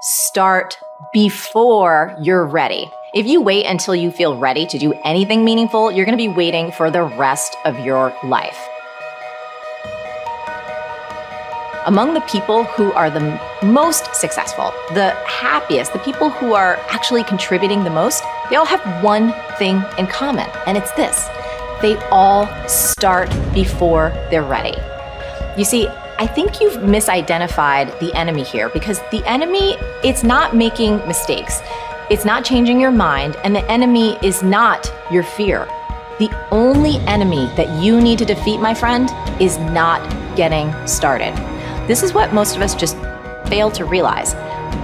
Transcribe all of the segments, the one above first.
start before you're ready. If you wait until you feel ready to do anything meaningful, you're going to be waiting for the rest of your life. Among the people who are the most successful, the happiest, the people who are actually contributing the most, they all have one thing in common, and it's this. They all start before they're ready. You see, I think you've misidentified the enemy here, because the enemy, it's not making mistakes. It's not changing your mind, and the enemy is not your fear. The only enemy that you need to defeat, my friend, is not getting started. This is what most of us just fail to realize.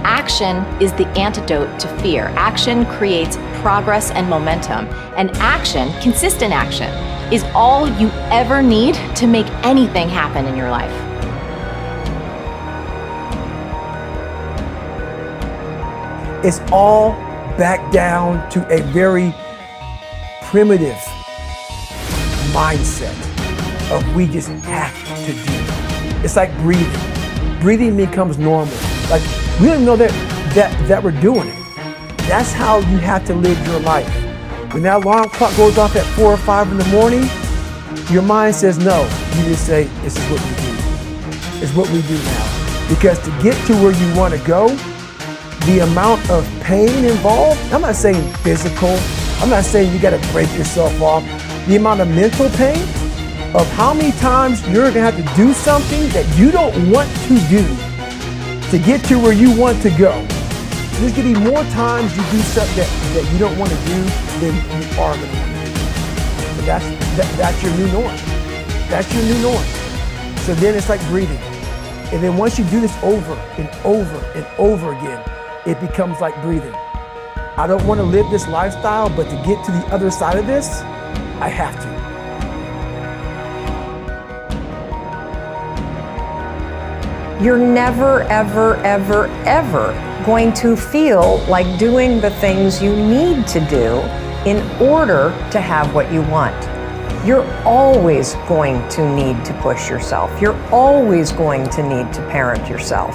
Action is the antidote to fear. Action creates progress and momentum. And action, consistent action, is all you ever need to make anything happen in your life. It's all back down to a very primitive mindset of we just have to do it. It's like breathing. Breathing becomes normal. Like we don't know that we're doing it. That's how you have to live your life. When that alarm clock goes off at 4 or 5 in the morning, your mind says no. You just say, this is what we do. It's what we do now. Because to get to where you want to go, the amount of pain involved, I'm not saying physical, I'm not saying you got to break yourself off. The amount of mental pain of how many times you're going to have to do something that you don't want to do to get to where you want to go. There's going to be more times you do something that you don't want to do than you are going to do. And that's your new norm. That's your new norm. So then it's like breathing. And then once you do this over and over and over again, it becomes like breathing. I don't want to live this lifestyle, but to get to the other side of this, I have to. You're never, ever, ever, ever going to feel like doing the things you need to do in order to have what you want. You're always going to need to push yourself. You're always going to need to parent yourself.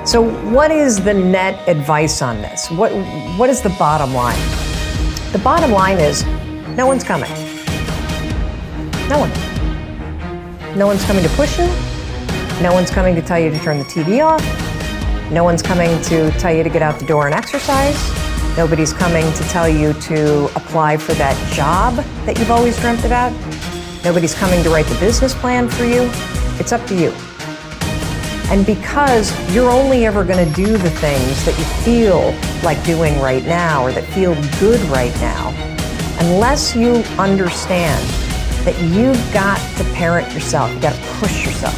So what is the net advice on this? What is the bottom line? The bottom line is no one's coming. No one. No one's coming to push you. No one's coming to tell you to turn the TV off. No one's coming to tell you to get out the door and exercise. Nobody's coming to tell you to apply for that job that you've always dreamt about. Nobody's coming to write the business plan for you. It's up to you. And because you're only ever going to do the things that you feel like doing right now or that feel good right now, unless you understand that you've got to parent yourself, you've got to push yourself,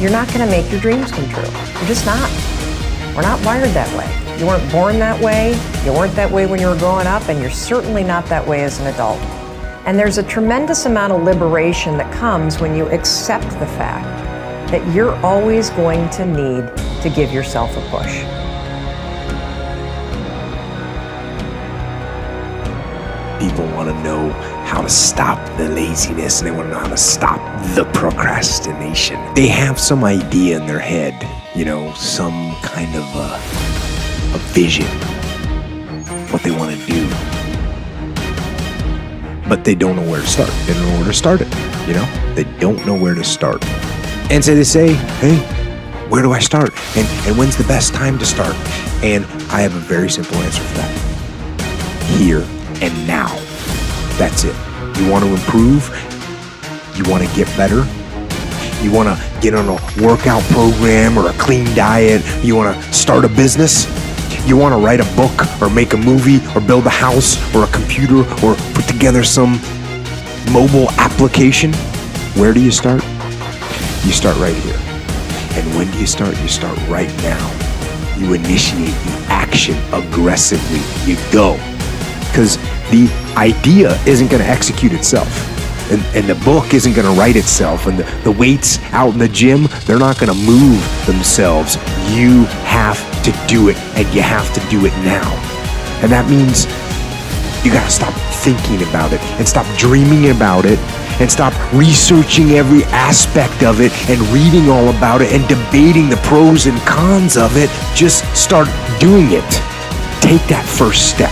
you're not going to make your dreams come true. You're just not. We're not wired that way. You weren't born that way. You weren't that way when you were growing up, and you're certainly not that way as an adult. And there's a tremendous amount of liberation that comes when you accept the fact that you're always going to need to give yourself a push. People want to know how to stop the laziness, and they want to know how to stop the procrastination. They have some idea in their head, some kind of a vision, what they want to do. But they don't know where to start. They don't know where to start it, They don't know where to start. And so they say, hey, where do I start? And when's the best time to start? And I have a very simple answer for that. Here and now. That's it. You want to improve? You want to get better? You want to get on a workout program or a clean diet? You want to start a business? You want to write a book or make a movie or build a house or a computer or put together some mobile application? Where do you start? You start right here. And when do you start? You start right now. You initiate the action aggressively. You go. Because the idea isn't going to execute itself. And the book isn't going to write itself. And the weights out in the gym, they're not going to move themselves. You have to do it, and you have to do it now. And that means you got to stop thinking about it and stop dreaming about it and stop researching every aspect of it and reading all about it and debating the pros and cons of it. Just start doing it. Take that first step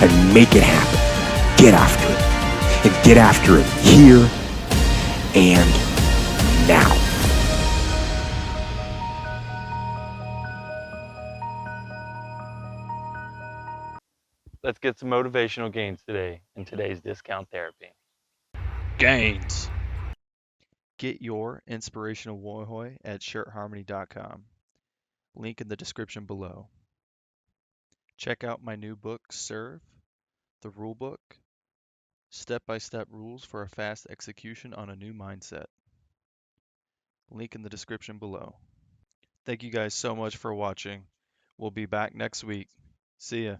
and make it happen. Get after it. And get after it here and now. Let's get some motivational gains today in today's discount therapy. Gains. Get your inspirational woihoi at shirtharmony.com. Link in the description below. Check out my new book, Serve, the rule book, step-by-step rules for a fast execution on a new mindset. Link in the description below. Thank you guys so much for watching. We'll be back next week. See ya.